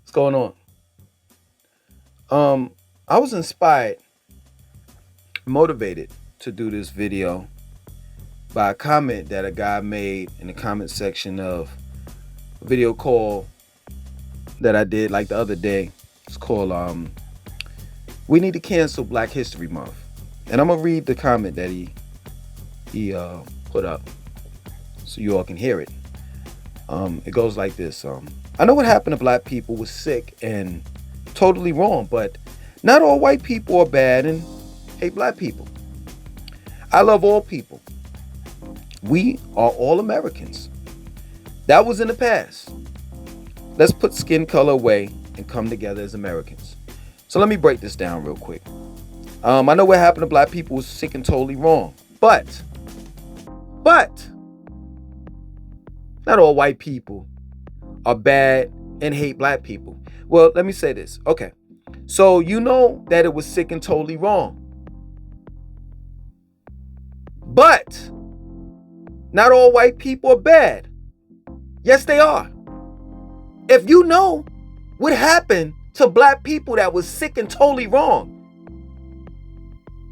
What's going on? I was inspired, motivated to do this video by a comment that a guy made in the comment section of a video call that I did like the other day. It's called "We Need to Cancel Black History Month," and I'm gonna read the comment that he put up so you all can hear it. It goes like this. I know what happened to black people was sick and totally wrong, but not all white people are bad and hate black people. I love all people. We are all Americans. That was in the past. Let's put skin color away and come together as Americans. So let me break this down real quick. I know what happened to black people was sick and totally wrong, but not all white people are bad and hate black people. Well, let me say this. Okay. So you know that it was sick and totally wrong. But not all white people are bad. Yes, they are. If you know what happened to black people that was sick and totally wrong,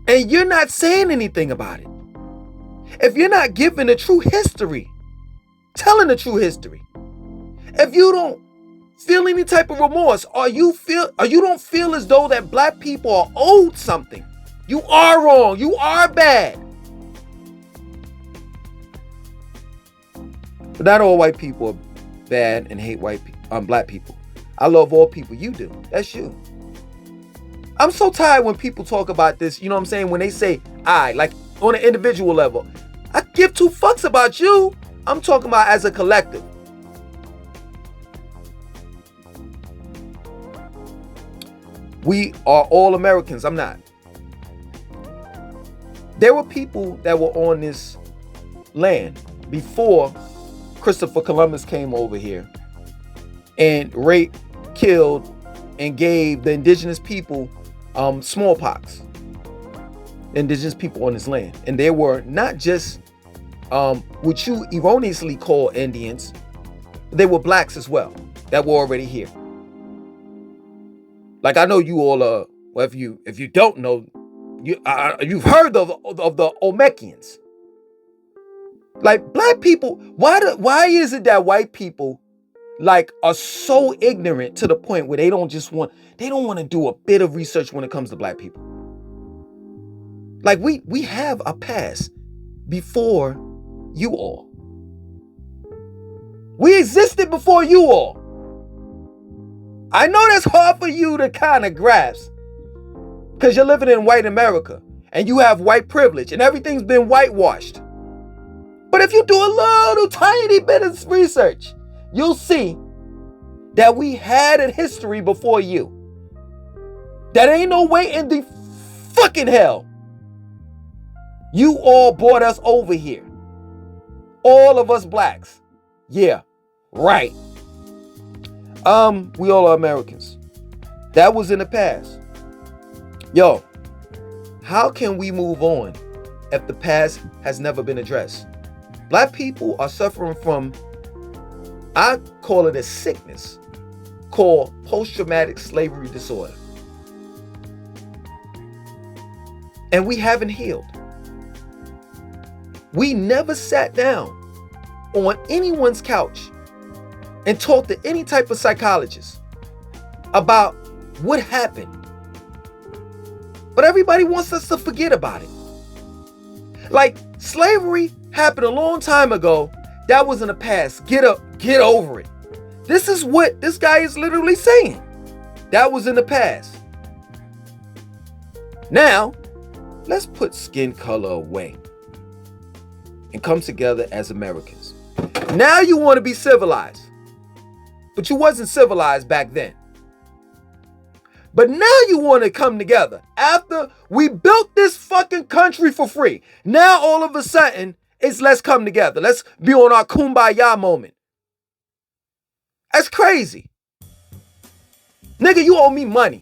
and you're not saying anything about it, if you're not giving the true history, telling the true history, if you don't feel any type of remorse, or you don't feel as though that black people are owed something, you are wrong. You are bad. But not all white people are bad and hate black people. I love all people. You do. That's you. I'm so tired when people talk about this. You know what I'm saying? When they say I, like on an individual level, I give two fucks about you. I'm talking about as a collective. We are all Americans. I'm not. There were people that were on this land before Christopher Columbus came over here and raped, killed, and gave the indigenous people smallpox. The indigenous people on this land. And there were not just what you erroneously call Indians, they were blacks as well that were already here. Like I know you all well, if you don't know, you've heard of the Olmecans. Like black people, why is it that white people like are so ignorant to the point where they don't want to do a bit of research when it comes to black people? Like we have a past before you all. We existed before you all. I know that's hard for you to kind of grasp because you're living in white America and you have white privilege and everything's been whitewashed. But if you do a little tiny bit of research, you'll see that we had a history before you. That ain't no way in the fucking hell. You all brought us over here. All of us blacks. Yeah, right. We all are Americans. That was in the past. Yo, how can we move on if the past has never been addressed? Black people are suffering from, I call it a sickness called post-traumatic slavery disorder. And we haven't healed. We never sat down on anyone's couch and talked to any type of psychologist about what happened. But everybody wants us to forget about it. Like slavery happened a long time ago. That was in the past. Get over it. This is what this guy is literally saying. That was in the past. Now, let's put skin color away and come together as Americans. Now you want to be civilized. But you wasn't civilized back then. But now you want to come together. After we built this fucking country for free. Now all of a sudden, it's let's come together. Let's be on our kumbaya moment. That's crazy. Nigga, you owe me money.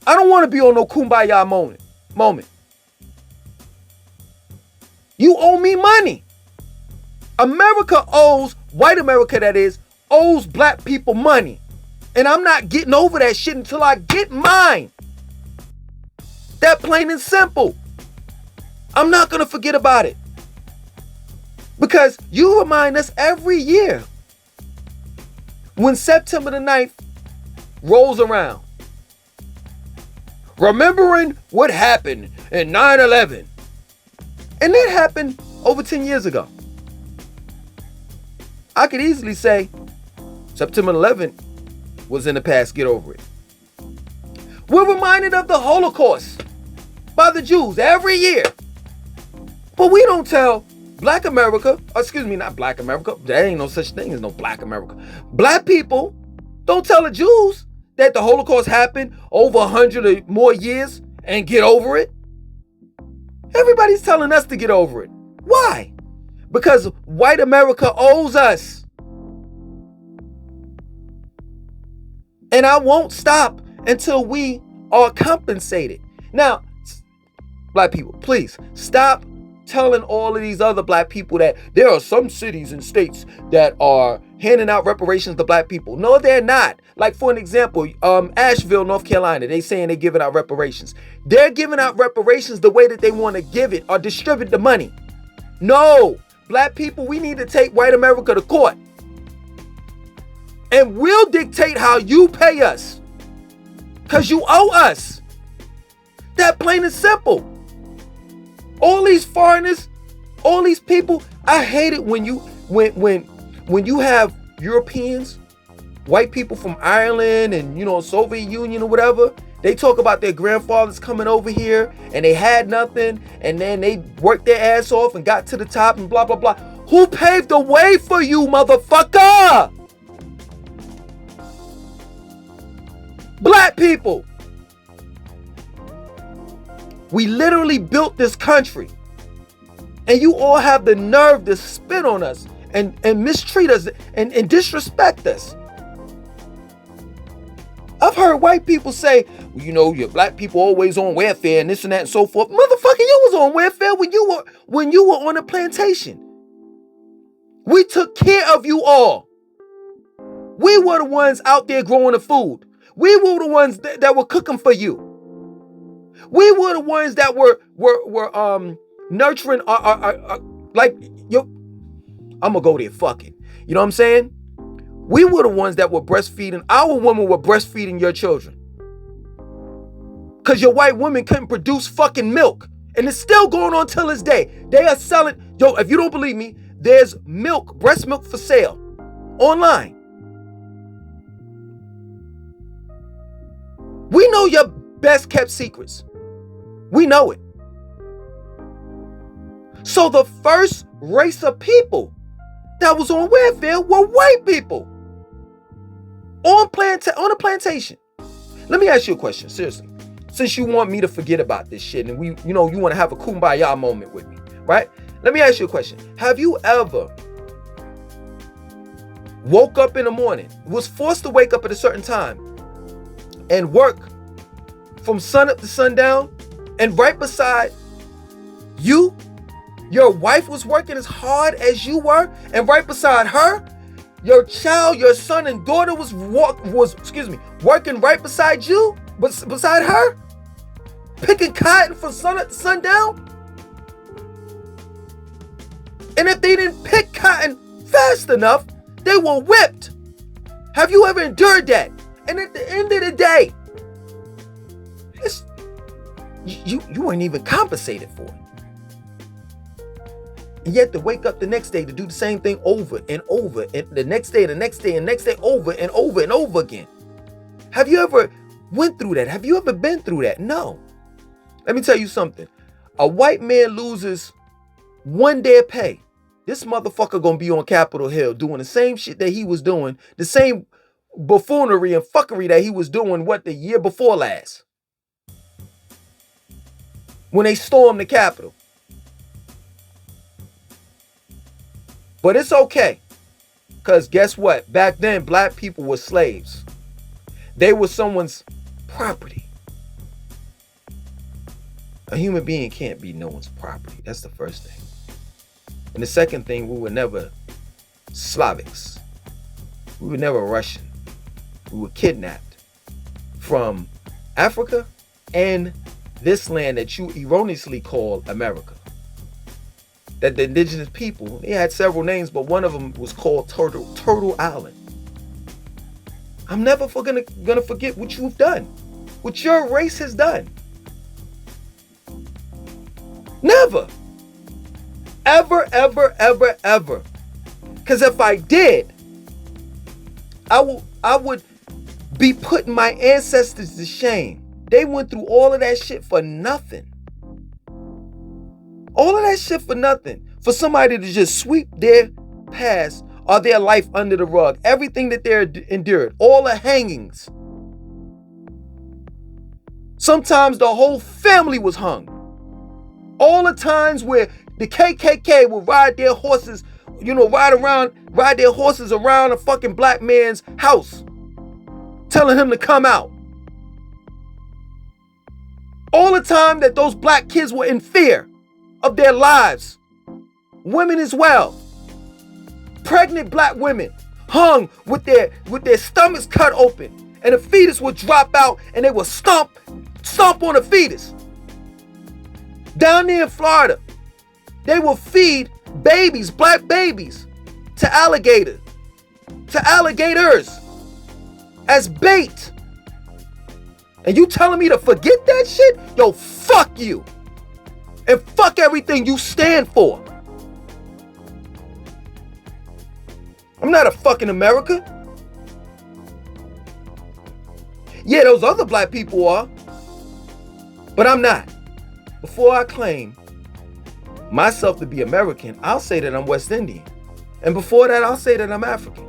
I don't want to be on no kumbaya moment. You owe me money. America owes, white America that is, owes black people money. And I'm not getting over that shit until I get mine. That plain and simple. I'm not going to forget about it. Because you remind us every year when September the 9th rolls around. Remembering what happened in 9/11. And that happened over 10 years ago. I could easily say September 11th was in the past, get over it. We're reminded of the Holocaust by the Jews every year. But we don't tell Black America, not Black America, there ain't no such thing as no Black America. Black people don't tell the Jews that the Holocaust happened over 100 or more years and get over it. Everybody's telling us to get over it. Why? Because white America owes us. And I won't stop until we are compensated. Now, Black people, please stop telling all of these other Black people that there are some cities and states that are handing out reparations to Black people. No, they're not. Like, for an example, Asheville, North Carolina, they saying they're giving out reparations. They're giving out reparations the way that they want to give it or distribute the money. No, Black people, we need to take white America to court. And we'll dictate how you pay us. Because you owe us. That plain and simple. All these foreigners, all these people, I hate it when you have Europeans, white people from Ireland and Soviet Union or whatever. They talk about their grandfathers coming over here and they had nothing and then they worked their ass off and got to the top and blah blah blah. Who paved the way for you, motherfucker? Black people. We literally built this country. And you all have the nerve to spit on us and mistreat us and disrespect us. I've heard white people say, well, your Black people always on welfare and this and that and so forth. Motherfucker, you was on welfare when you were on a plantation. We took care of you all. We were the ones out there growing the food. We were the ones that were cooking for you. We were the ones that were nurturing I'm gonna go there, fuck it. You know what I'm saying? We were the ones that were breastfeeding. Our women were breastfeeding your children. Because your white women couldn't produce fucking milk. And it's still going on till this day. They are selling, if you don't believe me, there's milk, breast milk for sale online. We know your best kept secrets. We know it. So the first race of people that was on welfare were white people on a plantation. Let me ask you a question, seriously. Since you want me to forget about this shit and you want to have a kumbaya moment with me, right? Let me ask you a question. Have you ever woke up in the morning, was forced to wake up at a certain time and work from sun up to sundown, and right beside you, your wife was working as hard as you were, and right beside her, your child, your son and daughter was working right beside you, beside her, picking cotton from sun up to sundown? And if they didn't pick cotton fast enough, they were whipped. Have you ever endured that? And at the end of the day, you weren't even compensated for it. And yet to wake up the next day to do the same thing over and over, and the next day, and next day, over and over and over again. Have you ever went through that? Have you ever been through that? No. Let me tell you something. A white man loses one day of pay. This motherfucker gonna be on Capitol Hill doing the same shit that he was doing, the same buffoonery and fuckery that he was doing, the year before last? When they stormed the Capitol. But it's okay. Because guess what? Back then, black people were slaves. They were someone's property. A human being can't be no one's property. That's the first thing. And the second thing, we were never Slavics. We were never Russian. We were kidnapped from Africa and this land that you erroneously call America. That the indigenous people, they had several names, but one of them was called Turtle Island. I'm never gonna forget what you've done, what your race has done. Never. Ever, ever, ever, ever. Because if I did, I would be putting my ancestors to shame. They went through all of that shit for nothing. All of that shit for nothing. For somebody to just sweep their past or their life under the rug. Everything that they endured. All the hangings. Sometimes the whole family was hung. All the times where the KKK would ride their horses, ride their horses around a fucking black man's house, telling him to come out. All the time that those black kids were in fear of their lives. Women as well. Pregnant black women hung with their stomachs cut open, and the fetus would drop out and they would stomp on the fetus. Down there in Florida, they will feed babies, black babies, to alligators as bait. And you telling me to forget that shit? Yo, fuck you. And fuck everything you stand for. I'm not a fucking America. Yeah, those other black people are. But I'm not. Before I claim myself to be American, I'll say that I'm West Indian. And before that, I'll say that I'm African.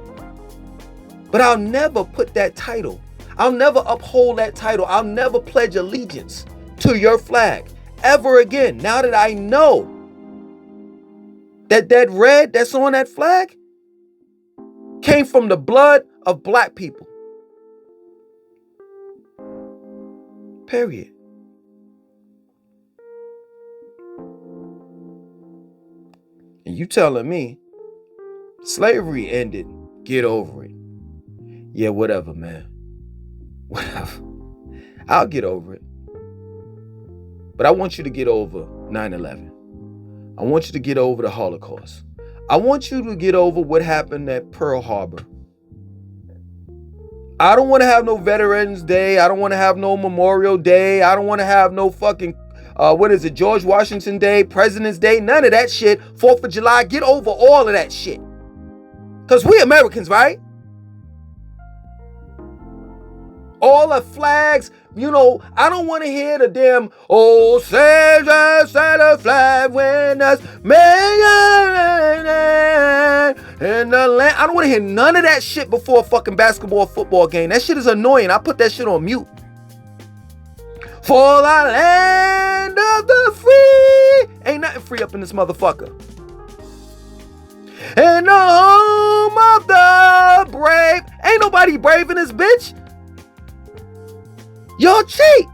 But I'll never put that title. I'll never uphold that title. I'll never pledge allegiance to your flag ever again. Now that I know that that red that's on that flag came from the blood of black people. Period. And you telling me slavery ended, get over it. Yeah, whatever, man. Whatever. I'll get over it. But I want you to get over 9/11. I want you to get over the Holocaust. I want you to get over what happened at Pearl Harbor. I don't want to have no Veterans Day. I don't want to have no Memorial Day. I don't want to have no fucking, George Washington Day, President's Day, none of that shit. 4th of July, get over all of that shit. Because we Americans, right? All the flags, I don't want to hear the damn, oh, say the flag when us man in the land. I don't want to hear none of that shit before a fucking basketball or football game. That shit is annoying. I put that shit on mute. For the land of the free. Ain't nothing free up in this motherfucker. And the home of the brave. Ain't nobody brave in this bitch. Y'all cheat.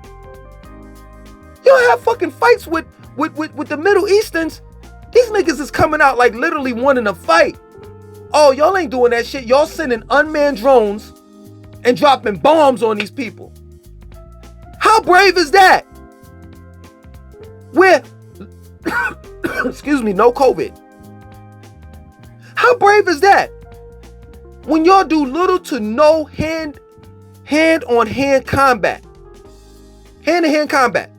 Y'all have fucking fights with the Middle Easterns. These niggas is coming out like literally wanting to fight. Oh, y'all ain't doing that shit. Y'all sending unmanned drones and dropping bombs on these people. How brave is that? Where, excuse me, no COVID. How brave is that? When y'all do little to no hand-on-hand combat. Hand-to-hand combat.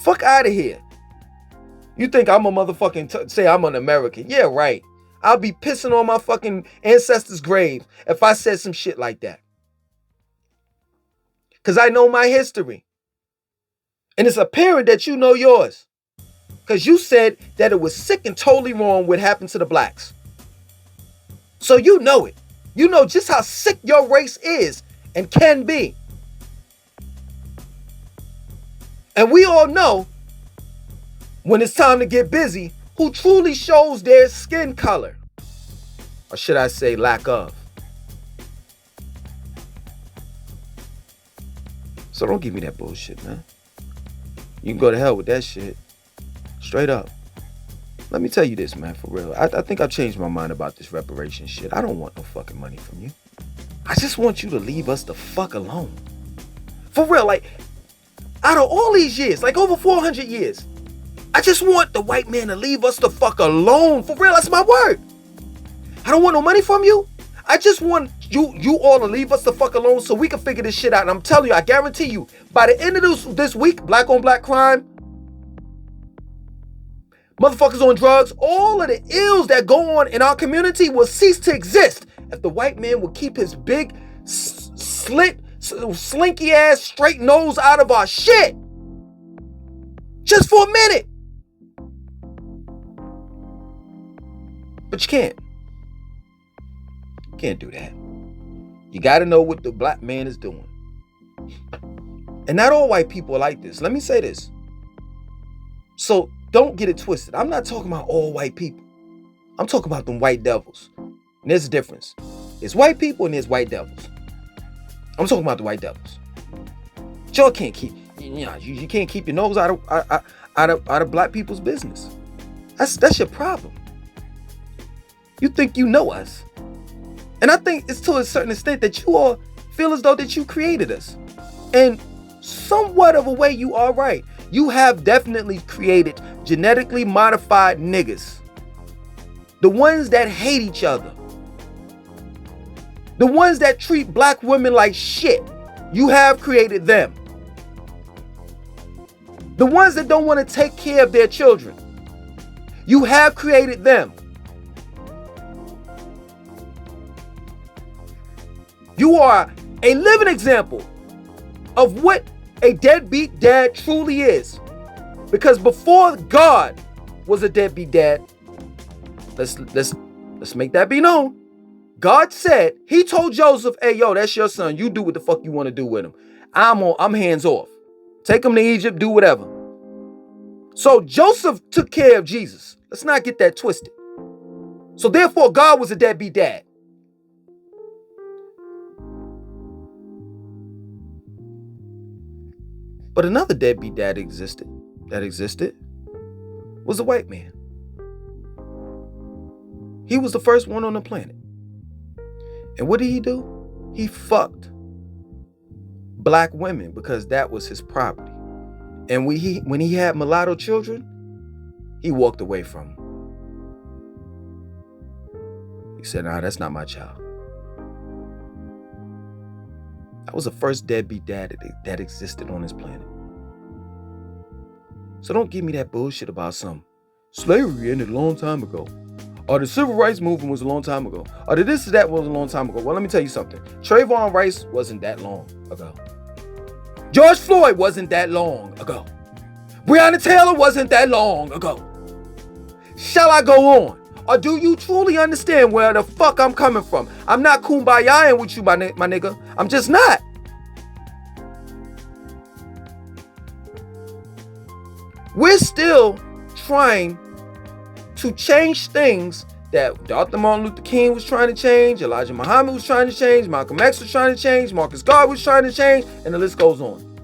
Fuck out of here. You think I'm a motherfucking say I'm an American? Yeah, right. I'll be pissing on my fucking ancestors' grave if I said some shit like that. Because I know my history. And it's apparent that you know yours. Because you said that it was sick and totally wrong what happened to the blacks. So you know it. You know just how sick your race is and can be. And we all know when it's time to get busy who truly shows their skin color. Or should I say lack of. So don't give me that bullshit, man. You can go to hell with that shit. Straight up. Let me tell you this, man, for real. I think I've changed my mind about this reparation shit. I don't want no fucking money from you. I just want you to leave us the fuck alone. For real, like, out of all these years, like over 400 years, I just want the white man to leave us the fuck alone. For real, that's my word. I don't want no money from you. I just want you all to leave us the fuck alone so we can figure this shit out. And I'm telling you, I guarantee you, by the end of this week, black on black crime, motherfuckers on drugs, all of the ills that go on in our community will cease to exist if the white man will keep his big, slinky ass, straight nose out of our shit. Just for a minute. But you can't. You can't do that. You gotta know what the black man is doing. And not all white people are like this. Let me say this. So don't get it twisted. I'm not talking about all white people. I'm talking about them white devils. And there's a difference. There's white people and there's white devils. I'm talking about the white devils. Y'all can't keep, you can't keep your nose out of black people's business. That's your problem. You think you know us. And I think it's to a certain extent that you all feel as though that you created us. And somewhat of a way you are right. You have definitely created genetically modified niggas. The ones that hate each other. The ones that treat black women like shit. You have created them. The ones that don't want to take care of their children. You have created them. You are a living example of what a deadbeat dad truly is. Because before God was a deadbeat dad, let's make that be known. God said, he told Joseph, hey, yo, that's your son. You do what the fuck you want to do with him. I'm hands off. Take him to Egypt, do whatever. So Joseph took care of Jesus. Let's not get that twisted. So therefore, God was a deadbeat dad. But another deadbeat dad existed was a white man. He was the first one on the planet. And what did he do? He fucked black women because that was his property. And when he had mulatto children, he walked away from them. He said, nah, that's not my child. That was the first deadbeat dad that existed on this planet. So don't give me that bullshit about some slavery ended a long time ago. Or the civil rights movement was a long time ago. Or the this or that was a long time ago. Well, let me tell you something. Trayvon Rice wasn't that long ago. George Floyd wasn't that long ago. Breonna Taylor wasn't that long ago. Shall I go on? Or do you truly understand where the fuck I'm coming from? I'm not kumbayaing with you, my nigga. I'm just not. We're still trying to change things that Dr. Martin Luther King was trying to change, Elijah Muhammad was trying to change, Malcolm X was trying to change, Marcus Garvey was trying to change, and the list goes on.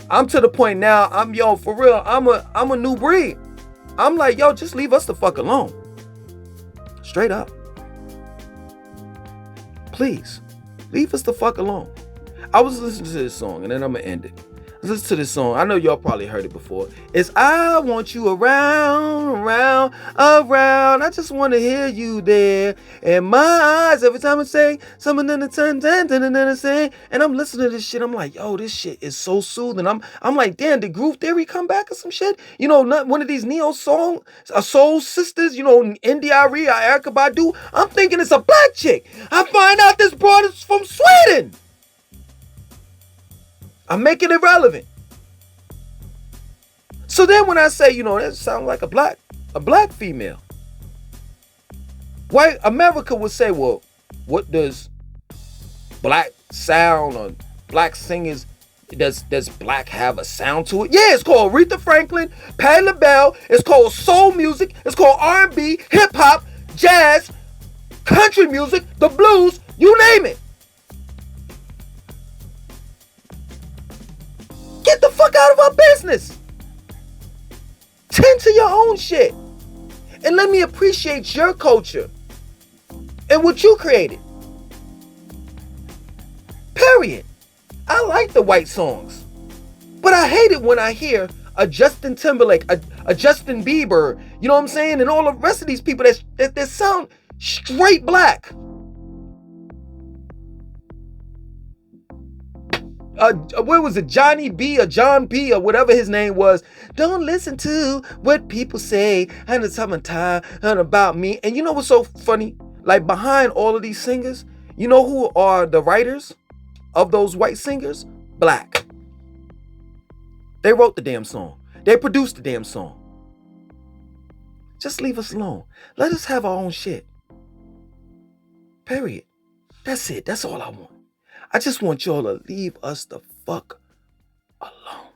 I'm to the point now, for real, I'm a new breed. I'm like, yo, just leave us the fuck alone. Straight up. Please, leave us the fuck alone. I was listening to this song, and then I'm gonna end it. Listen to this song. I know y'all probably heard it before. It's I want you around, around, around. I just want to hear you there. And my eyes, every time I say something in the ten, and I'm listening to this shit. I'm like, yo, this shit is so soothing. I'm like, damn, did Groove Theory come back or some shit? You know, not one of these neo soul sisters, you know, NDRE or Erykah Badu. I'm thinking it's a black chick. I find out this broad is from Sweden. I'm making it relevant. So then when I say, you know, that sounds like a black female. White America would say, well, what does black sound or black singers, does black have a sound to it? Yeah, it's called Aretha Franklin, Patti LaBelle. It's called soul music. It's called R&B, hip hop, jazz, country music, the blues, you name it. Get the fuck out of our business. Tend to your own shit. And let me appreciate your culture and what you created. Period. I like the white songs. But I hate it when I hear a Justin Timberlake, a Justin Bieber, you know what I'm saying? And all the rest of these people that sound straight black. What was it, Johnny B or John B or whatever his name was? Don't listen to what people say and the summertime and about me. And you know what's so funny? Like behind all of these singers, you know who are the writers of those white singers? Black. They wrote the damn song. They produced the damn song. Just leave us alone. Let us have our own shit. Period. That's it. That's all I want. I just want y'all to leave us the fuck alone.